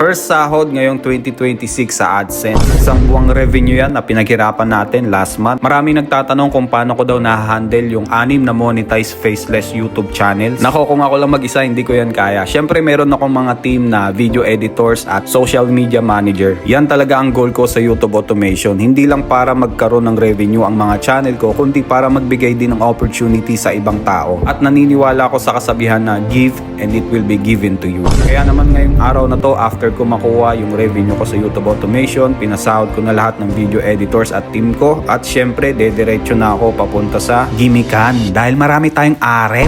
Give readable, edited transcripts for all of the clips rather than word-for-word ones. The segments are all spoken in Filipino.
First sahod ngayong 2026 sa AdSense. Isang buwang revenue yan na pinaghirapan natin last month. Maraming nagtatanong kung paano ko daw na-handle yung 6 na monetized faceless YouTube channels. Nako, kung ako lang mag-isa, hindi ko yan kaya. Syempre, meron akong mga team na video editors at social media manager. Yan talaga ang goal ko sa YouTube automation. Hindi lang para magkaroon ng revenue ang mga channel ko, kundi para magbigay din ng opportunity sa ibang tao. At naniniwala ako sa kasabihan na give and it will be given to you. Kaya naman ngayong araw na to, after ko makuha yung revenue ko sa YouTube automation, pinasahod ko na lahat ng video editors at team ko, at syempre dediretso na ako papunta sa gimikan dahil marami tayong arep.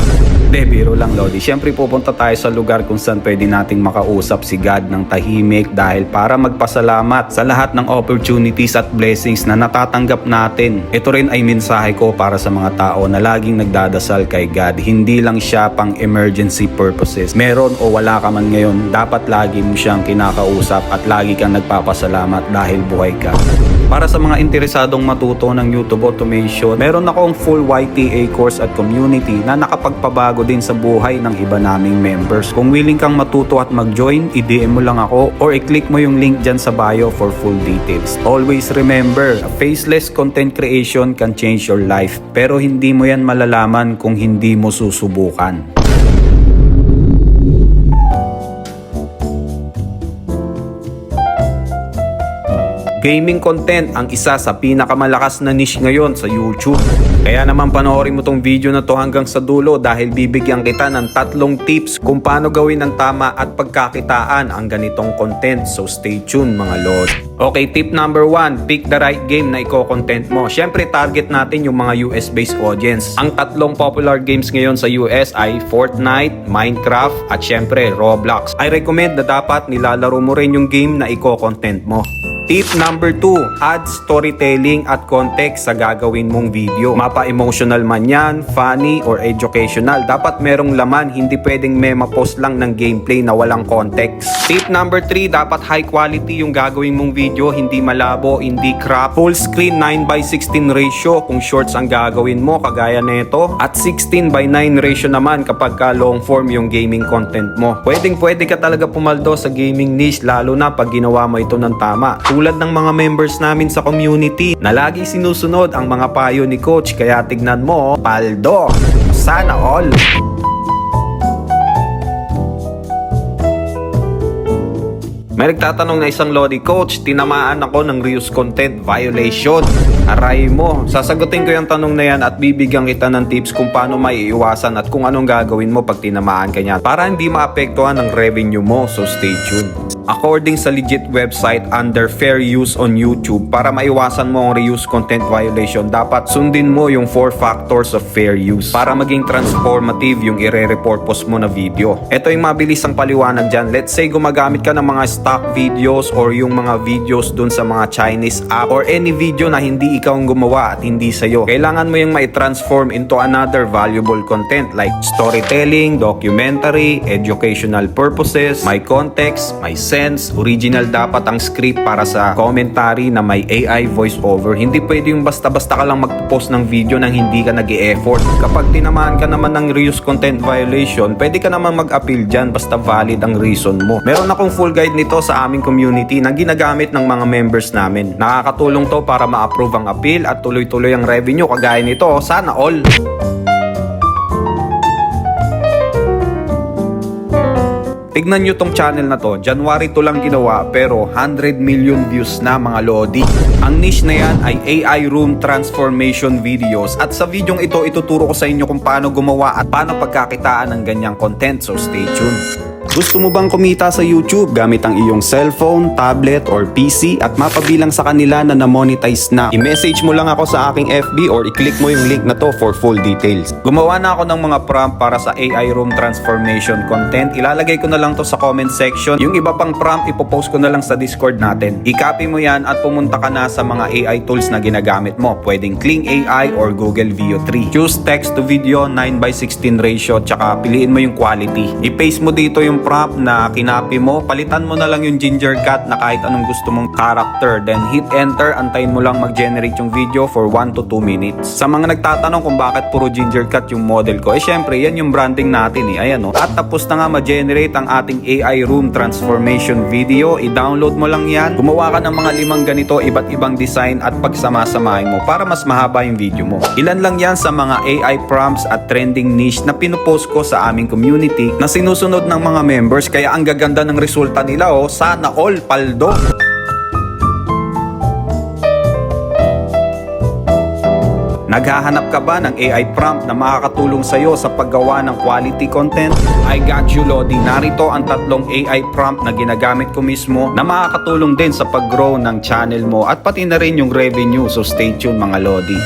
Biro lang, Lodi. Syempre pupunta tayo sa lugar kung saan pwede nating makausap si God ng tahimik dahil para magpasalamat sa lahat ng opportunities at blessings na natatanggap natin. Ito rin ay mensahe ko para sa mga tao na laging nagdadasal kay God. Hindi lang siya pang emergency purposes. Meron o wala ka man ngayon, dapat lagi mo siyang kinakausap at lagi kang nagpapasalamat dahil buhay ka. Para sa mga interesadong matuto ng YouTube automation, meron akong full YTA course at community na nakapagpabago din sa buhay ng iba naming members. Kung willing kang matuto at mag-join, i-DM mo lang ako or i-click mo yung link dyan sa bio for full details. Always remember, a faceless content creation can change your life, pero hindi mo yan malalaman kung hindi mo susubukan. Gaming content ang isa sa pinakamalakas na niche ngayon sa YouTube. Kaya naman panoorin mo tong video na to hanggang sa dulo dahil bibigyan kita ng 3 tips kung paano gawin ng tama at pagkakitaan ang ganitong content. So stay tuned mga lord. Okay, tip number 1, pick the right game na i-content mo. Syempre target natin yung mga US-based audience. Ang 3 popular games ngayon sa US ay Fortnite, Minecraft at syempre Roblox. I recommend na dapat nilalaro mo rin yung game na i-content mo. Tip number 2, add storytelling at context sa gagawin mong video. Mapa-emotional man yan, funny, or educational. Dapat merong laman, hindi pwedeng mema-post lang ng gameplay na walang context. Tip number 3, dapat high quality yung gagawin mong video, hindi malabo, hindi crop. Full screen 9:16 ratio kung shorts ang gagawin mo, kagaya nito. At 16:9 ratio naman kapag ka long form yung gaming content mo. Pwedeng-pwede ka talaga pumaldo sa gaming niche, lalo na pag ginawa mo ito ng tama. Tulad ng mga members namin sa community na lagi sinusunod ang mga payo ni Coach, kaya tignan mo, paldo! Sana all! May nagtatanong na isang Lodi, Coach, tinamaan ako ng reuse content violation. Aray mo, sasagutin ko yung tanong na yan at bibigyan kita ng tips kung paano maiiwasan at kung anong gagawin mo pag tinamaan ka niyan para hindi maapektuhan ng revenue mo, so stay tuned. According sa legit website under fair use on YouTube, para maiwasan mo ang reuse content violation, dapat sundin mo yung 4 factors of fair use para maging transformative yung ire-repurpose mo na video. Ito yung mabilis ang paliwanag dyan. Let's say gumagamit ka ng mga stock videos or yung mga videos dun sa mga Chinese app or any video na hindi ikaw ang gumawa at hindi sa'yo. Kailangan mo yung mai-transform into another valuable content like storytelling, documentary, educational purposes, may context, may sense, original dapat ang script para sa commentary na may AI voiceover. Hindi pwede yung basta-basta ka lang magpo-post ng video nang hindi ka nag-e-effort. Kapag tinamaan ka naman ng reuse content violation, pwede ka naman mag-appeal dyan basta valid ang reason mo. Meron akong full guide nito sa aming community na ginagamit ng mga members namin. Nakakatulong to para ma-approve ang appeal at tuloy-tuloy ang revenue kagaya nito. Sana all! Tignan nyo tong channel na to, January to lang ginawa pero 100 million views na mga lodi. Ang niche na yan ay AI room transformation videos at sa videong ito ituturo ko sa inyo kung paano gumawa at paano pagkakitaan ng ganyang content, so stay tuned. Gusto mo bang kumita sa YouTube gamit ang iyong cellphone, tablet, or PC at mapabilang sa kanila na na-monetize na? I-message mo lang ako sa aking FB or i-click mo yung link na to for full details. Gumawa na ako ng mga prompt para sa AI room transformation content. Ilalagay ko na lang to sa comment section. Yung iba pang prompt ipopost ko na lang sa Discord natin. I-copy mo yan at pumunta ka na sa mga AI tools na ginagamit mo. Pwedeng Kling AI or Google Veo 3. Choose text to video 9:16 ratio tsaka piliin mo yung quality. I-paste mo dito yung yung prompt na kinapi mo, palitan mo na lang yung ginger cat na kahit anong gusto mong character. Then hit enter, antayin mo lang mag-generate yung video for 1 to 2 minutes. Sa mga nagtatanong kung bakit puro ginger cat yung model ko, syempre yan yung branding natin Ayan At tapos na nga ma-generate ang ating AI room transformation video. I-download mo lang yan. Gumawa ka ng mga 5 ganito, iba't ibang design at pagsama-samahin mo para mas mahaba yung video mo. Ilan lang yan sa mga AI prompts at trending niche na pinupost ko sa aming community na sinusunod ng mga members, kaya ang gaganda ng resulta nila sana all paldo. Naghahanap ka ba ng AI prompt na makakatulong sa'yo sa paggawa ng quality content? I got you, Lodi. Narito ang 3 AI prompt na ginagamit ko mismo na makakatulong din sa pag-grow ng channel mo at pati na rin yung revenue. So stay tuned mga Lodi.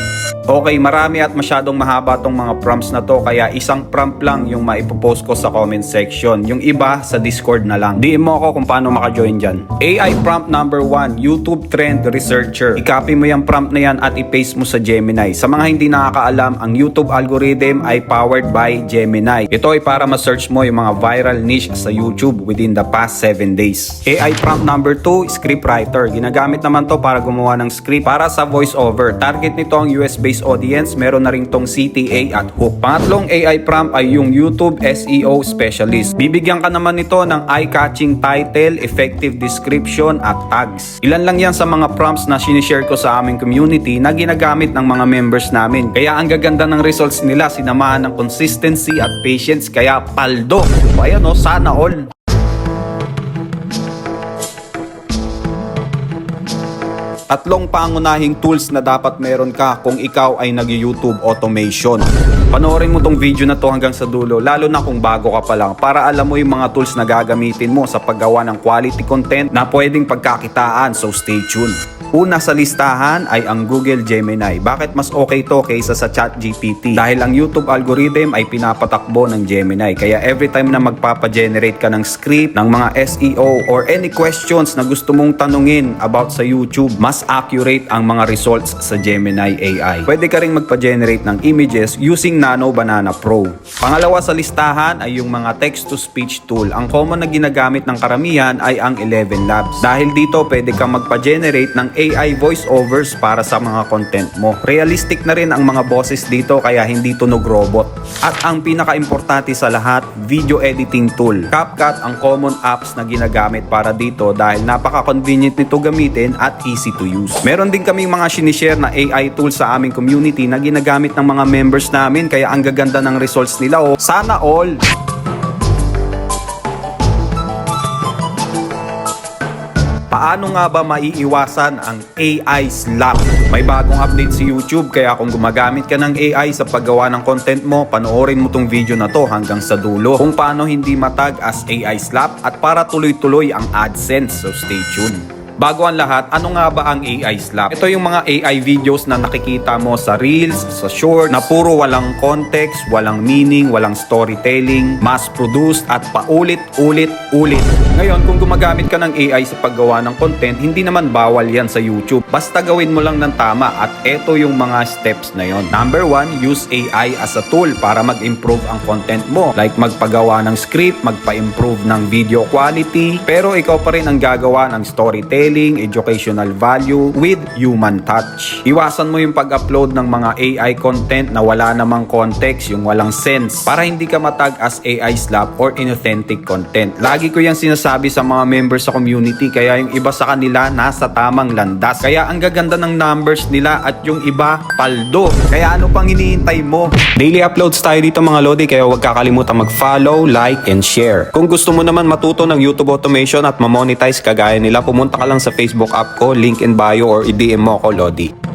Okay, marami at masyadong mahaba tong mga prompts na to, kaya isang prompt lang yung maipopost ko sa comment section. Yung iba sa Discord na lang. DM mo ako kung paano maka-join dyan. AI prompt number 1, YouTube Trend Researcher. I-copy mo yung prompt na yan at i-paste mo sa Gemini. Sa mga hindi nakakaalam, ang YouTube algorithm ay powered by Gemini. Ito ay para ma-search mo yung mga viral niche sa YouTube within the past 7 days. AI prompt number 2, Scriptwriter. Ginagamit naman to para gumawa ng script para sa voiceover. Target nito ang US-based audience, meron na rin tong CTA at hook. Pangatlong AI prompt ay yung YouTube SEO Specialist. Bibigyan ka naman nito ng eye-catching title, effective description at tags. Ilan lang yan sa mga prompts na sinishare ko sa aming community na ginagamit ng mga members namin. Kaya ang gaganda ng results nila, sinamahan ng consistency at patience, kaya paldo. Ayan sana all. Tatlong pangunahing tools na dapat meron ka kung ikaw ay nag-YouTube automation. Panoorin mo tong video na to hanggang sa dulo, lalo na kung bago ka pa lang, para alam mo yung mga tools na gagamitin mo sa paggawa ng quality content na pwedeng pagkakitaan, so stay tuned. Una sa listahan ay ang Google Gemini. Bakit mas okay to kaysa sa ChatGPT? Dahil ang YouTube algorithm ay pinapatakbo ng Gemini. Kaya every time na magpapa-generate ka ng script, ng mga SEO, or any questions na gusto mong tanungin about sa YouTube, mas accurate ang mga results sa Gemini AI. Pwede ka rin magpa-generate ng images using Nano Banana Pro. Pangalawa sa listahan ay yung mga text-to-speech tool. Ang common na ginagamit ng karamihan ay ang 11 Labs. Dahil dito, pwede kang magpa-generate ng AI voiceovers para sa mga content mo. Realistic na rin ang mga boses dito, kaya hindi tunog robot. At ang pinaka-importante sa lahat, video editing tool. CapCut ang common apps na ginagamit para dito dahil napaka-convenient nito gamitin at easy to use. Meron din kaming mga sinishare na AI tools sa aming community na ginagamit ng mga members namin, kaya ang gaganda ng results nila sana all. Paano nga ba maiiwasan ang AI slap? May bagong update si YouTube, kaya kung gumagamit ka ng AI sa paggawa ng content mo, panoorin mo tong video na to hanggang sa dulo kung paano hindi matag as AI slap at para tuloy-tuloy ang AdSense, so stay tuned. Bago ang lahat, ano nga ba ang AI slap? Ito yung mga AI videos na nakikita mo sa Reels, sa Short, na puro walang context, walang meaning, walang storytelling, mass-produced at paulit-ulit-ulit. Ngayon, kung gumagamit ka ng AI sa paggawa ng content, hindi naman bawal yan sa YouTube. Basta gawin mo lang ng tama at eto yung mga steps na yon. Number 1, use AI as a tool para mag-improve ang content mo. Like magpagawa ng script, magpa-improve ng video quality, pero ikaw pa rin ang gagawa ng storytelling, educational value with human touch. Iwasan mo yung pag-upload ng mga AI content na wala namang context, yung walang sense, para hindi ka matag as AI slap or inauthentic content. Lagi ko yung sinasabi sa mga members sa community, kaya yung iba sa kanila nasa tamang landas. Kaya ang gaganda ng numbers nila at yung iba paldo. Kaya ano pang hinihintay mo? Daily uploads tayo dito mga Lodi, kaya huwag kakalimutan mag-follow, like, and share. Kung gusto mo naman matuto ng YouTube automation at ma-monetize kagaya nila, pumunta ka lang sa Facebook app ko, link in bio, or i-DM mo ako Lodi.